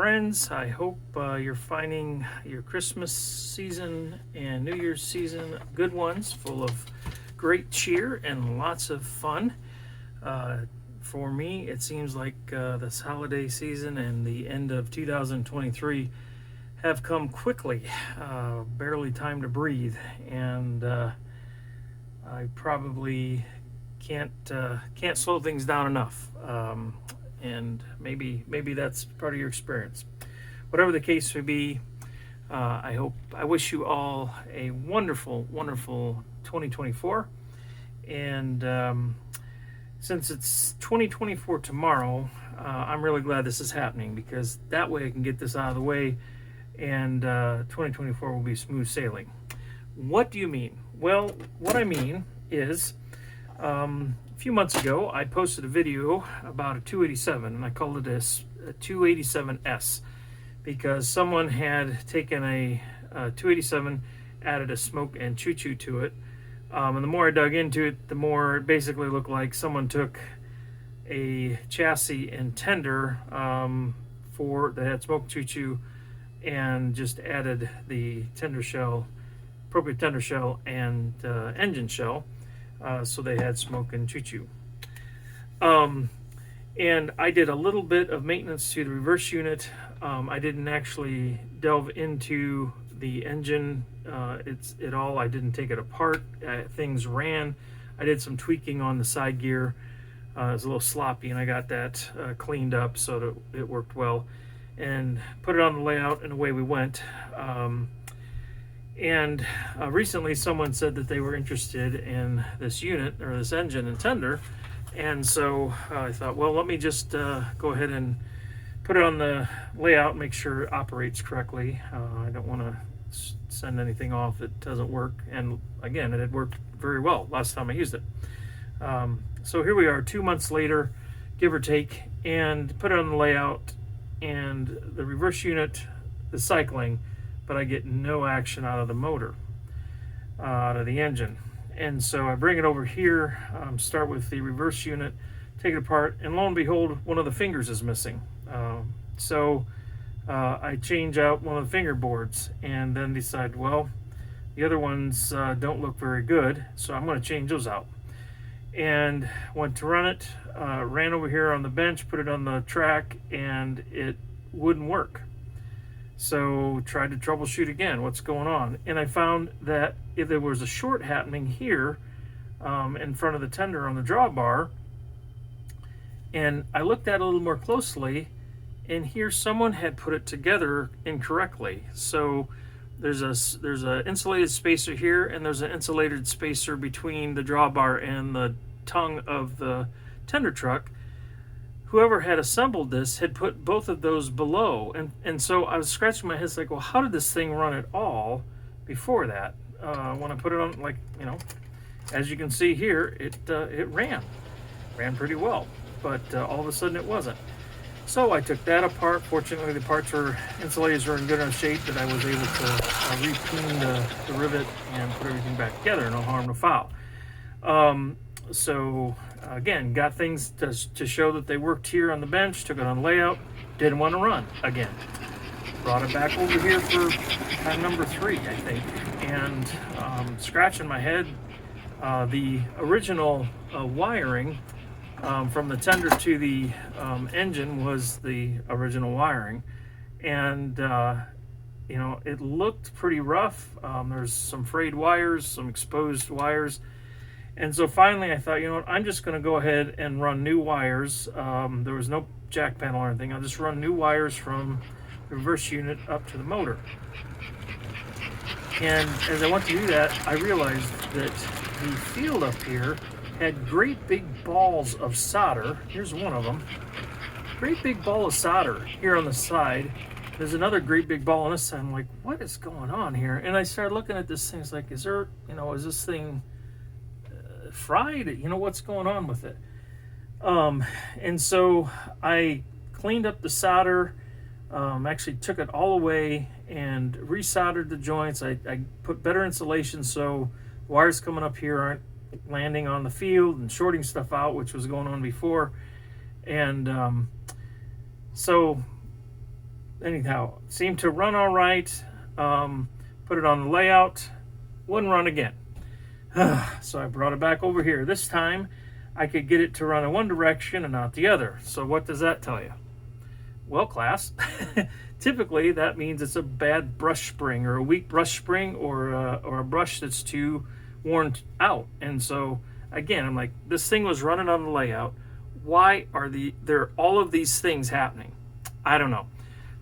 friends. I hope you're finding your Christmas season and New Year's season good ones, full of great cheer and lots of fun. For me, it seems like this holiday season and the end of 2023 have come quickly, barely time to breathe, and I probably can't slow things down enough. And maybe that's part of your experience. Whatever the case may be, I wish you all a wonderful 2024. And since it's 2024 tomorrow, I'm really glad this is happening, because that way I can get this out of the way, and 2024 will be smooth sailing. What do you mean? Well, what I mean is, a few months ago, I posted a video about a 287, and I called it a 287S, because someone had taken a 287, added a smoke and choo-choo to it, and the more I dug into it, the more it basically looked like someone took a chassis and tender that had smoke choo-choo, and just added the appropriate tender shell and engine shell. So they had smoke and choo-choo. And I did a little bit of maintenance to the reverse unit. I didn't actually delve into the engine at all. I didn't take it apart. Things ran. I did some tweaking on the side gear. It was a little sloppy, and I got that cleaned up so that it worked well, and put it on the layout, and away we went. And recently someone said that they were interested in this unit, or this engine and tender, and so I thought, well, let me just go ahead and put it on the layout, make sure it operates correctly. I don't want to send anything off that doesn't work, and again, it had worked very well last time I used it. So here we are 2 months later, give or take, and put it on the layout, and the reverse unit is cycling, but I get no action out of the motor, out of the engine. And so I bring it over here, start with the reverse unit, take it apart, and lo and behold, one of the fingers is missing. So I change out one of the finger boards, and then decide, well, the other ones don't look very good, so I'm going to change those out. And went to run it, ran over here on the bench, put it on the track, and it wouldn't work. So tried to troubleshoot again, what's going on? And I found that if there was a short happening here in front of the tender on the drawbar, and I looked at it a little more closely, and here someone had put it together incorrectly. So there's a insulated spacer here, and there's an insulated spacer between the drawbar and the tongue of the tender truck. Whoever had assembled this had put both of those below, and so I was scratching my head, like, well, how did this thing run at all before that? When I put it on, like, as you can see here, it ran pretty well, but all of a sudden it wasn't. So I took that apart. Fortunately, the insulators were in good enough shape that I was able to re-clean the rivet and put everything back together. No harm, no foul. So again, got things to show that they worked here on the bench, took it on layout, didn't want to run again. Brought it back over here for time number 3, I think, and scratching my head. The original wiring from the tender to the engine was the original wiring, and it looked pretty rough. There's some frayed wires, some exposed wires. And so finally I thought, you know what, I'm just going to go ahead and run new wires. There was no jack panel or anything. I'll just run new wires from the reverse unit up to the motor. And as I went to do that, I realized that the field up here had great big balls of solder. Here's one of them. Great big ball of solder here on the side. There's another great big ball on this side. I'm like, what is going on here? And I started looking at this thing. It's like, is this thing fried? What's going on with it? And so I cleaned up the solder, actually took it all away and resoldered the joints. I put better insulation so wires coming up here aren't landing on the field and shorting stuff out, which was going on before. And so anyhow, seemed to run all right. Put it on the layout, wouldn't run again. So I brought it back over here. This time I could get it to run in one direction and not the other. So what does that tell you? Well, class, typically that means it's a bad brush spring, or a weak brush spring, or a brush that's too worn out. And so again, I'm like, this thing was running on the layout. Why are there all of these things happening? I don't know.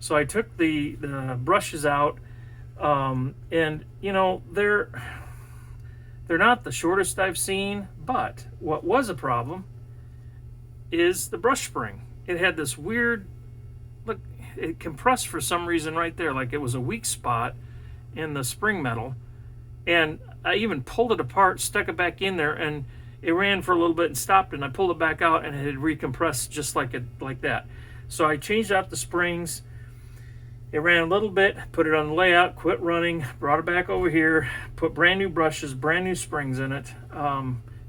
So I took the brushes out, and you know, they're not the shortest I've seen, but what was a problem is the brush spring. It had this weird, look, it compressed for some reason right there, like it was a weak spot in the spring metal. And I even pulled it apart, stuck it back in there, and it ran for a little bit and stopped, and I pulled it back out and it had recompressed just like that. So I changed out the springs. It ran a little bit, put it on the layout, quit running, brought it back over here, put brand new brushes, brand new springs in it.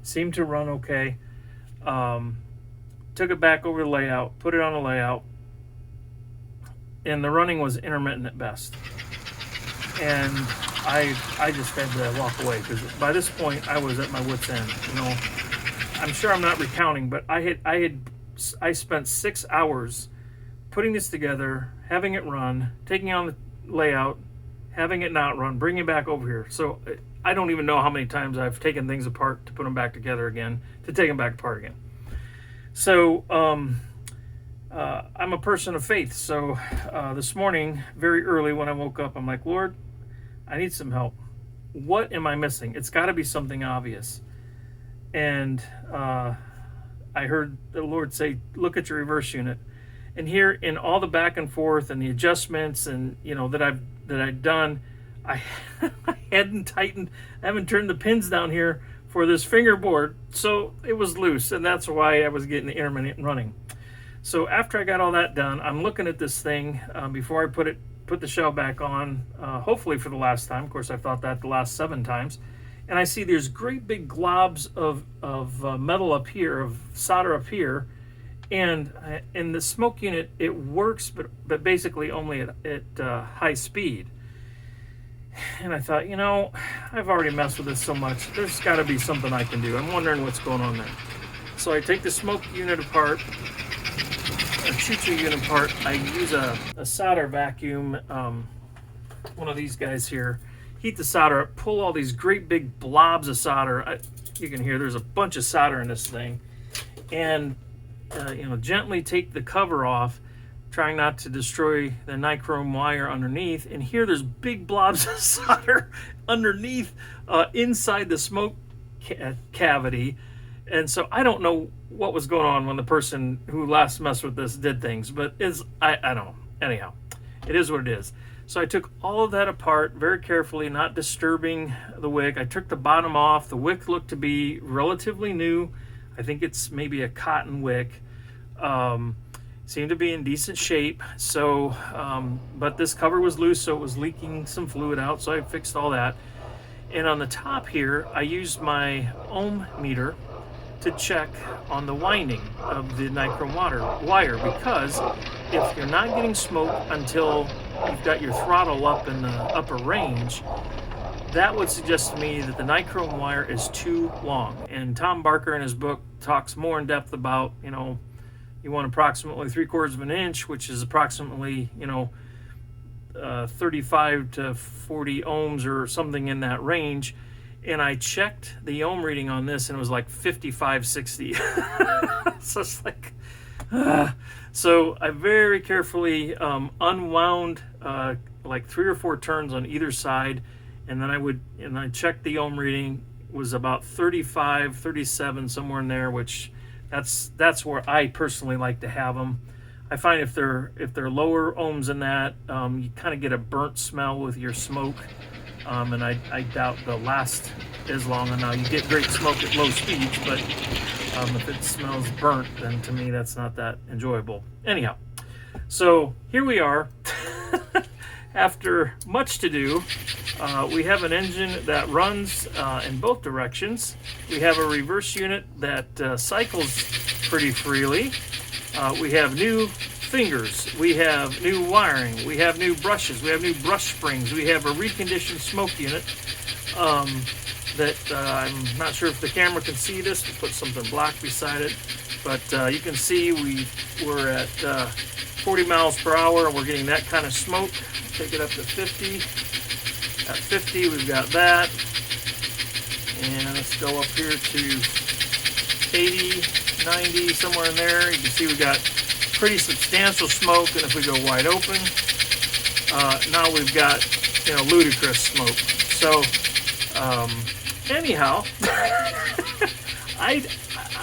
Seemed to run okay. Took it back over the layout, put it on the layout, and the running was intermittent at best. And I just had to walk away, because by this point I was at my wit's end. You know, I'm sure I'm not recounting, but I spent 6 hours putting this together, having it run, taking it on the layout, having it not run, bringing it back over here. So I don't even know how many times I've taken things apart to put them back together again, to take them back apart again. So I'm a person of faith. So this morning, very early when I woke up, I'm like, Lord, I need some help. What am I missing? It's got to be something obvious. And I heard the Lord say, look at your reverse unit. And here, in all the back and forth and the adjustments, and you know that I've done, I hadn't tightened. I haven't turned the pins down here for this fingerboard, so it was loose, and that's why I was getting the intermittent running. So after I got all that done, I'm looking at this thing before I put the shell back on, hopefully for the last time. Of course, I've thought that the last 7 times. And I see there's great big globs of metal up here, of solder up here. And in the smoke unit, it works, but basically only at high speed. And I thought, you know, I've already messed with this so much. There's got to be something I can do. I'm wondering what's going on there. So I take the smoke unit apart, a choo-choo unit apart. I use a solder vacuum, one of these guys here. Heat the solder up, pull all these great big blobs of solder. You can hear there's a bunch of solder in this thing. And you know, gently take the cover off, trying not to destroy the nichrome wire underneath. And here there's big blobs of solder underneath, inside the smoke cavity. And so I don't know what was going on when the person who last messed with this did things, but I don't know. Anyhow, it is what it is. So I took all of that apart very carefully, not disturbing the wick. I took the bottom off. The wick looked to be relatively new. I think it's maybe a cotton wick. Seemed to be in decent shape. So, but this cover was loose, so it was leaking some fluid out. So I fixed all that. And on the top here, I used my ohm meter to check on the winding of the nichrome wire, because if you're not getting smoke until you've got your throttle up in the upper range, that would suggest to me that the nichrome wire is too long. And Tom Barker in his book talks more in depth about, you know, you want approximately 3/4 of an inch, which is approximately, you know, 35 to 40 ohms or something in that range. And I checked the ohm reading on this, and it was like 55, 60. So it's like, so I very carefully unwound like 3 or 4 turns on either side. And then I checked the ohm reading, was about 35, 37, somewhere in there, which that's where I personally like to have them. I find if they're lower ohms than that, you kind of get a burnt smell with your smoke. And I doubt they'll last as long. And now you get great smoke at low speeds, but if it smells burnt, then to me that's not that enjoyable. Anyhow, so here we are. After much to do, we have an engine that runs in both directions. We have a reverse unit that cycles pretty freely. We have new fingers, we have new wiring, we have new brushes, we have new brush springs, we have a reconditioned smoke unit that I'm not sure if the camera can see this. We'll put something black beside it, but you can see we're at 40 miles per hour and we're getting that kind of smoke. Take it up to 50. At 50 we've got that, and let's go up here to 80, 90, somewhere in there. You can see we've got pretty substantial smoke, and if we go wide open, now we've got, you know, ludicrous smoke. So anyhow, I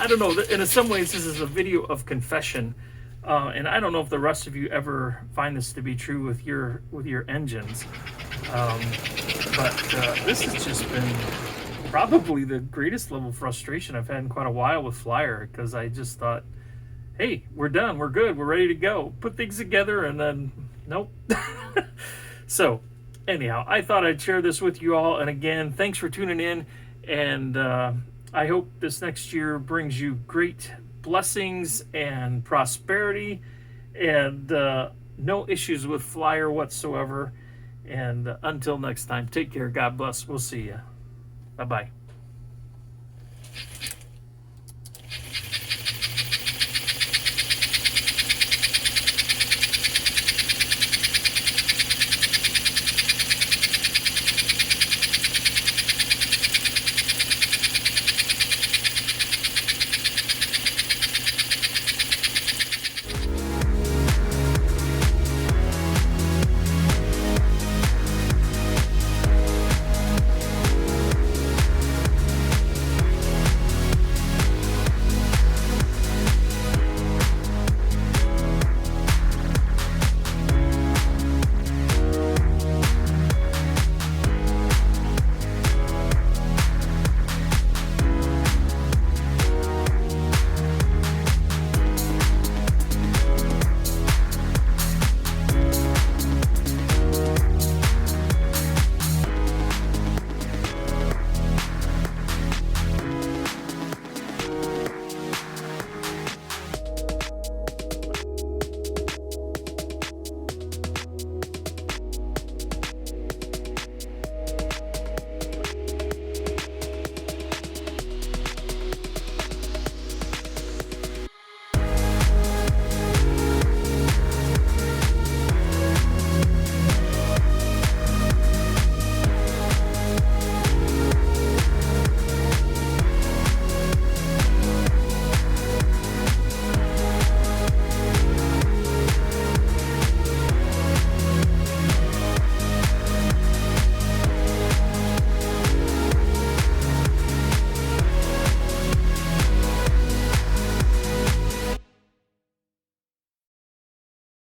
don't know, in some ways this is a video of confession, and I don't know if the rest of you ever find this to be true with your engines, but this has just been probably the greatest level of frustration I've had in quite a while with Flyer, because I just thought, hey, we're done, we're good, we're ready to go, put things together, and then nope. So anyhow, I thought I'd share this with you all, and again, thanks for tuning in, and I hope this next year brings you great blessings and prosperity, and no issues with Flyer whatsoever. And until next time, take care, God bless, we'll see you. Bye-bye.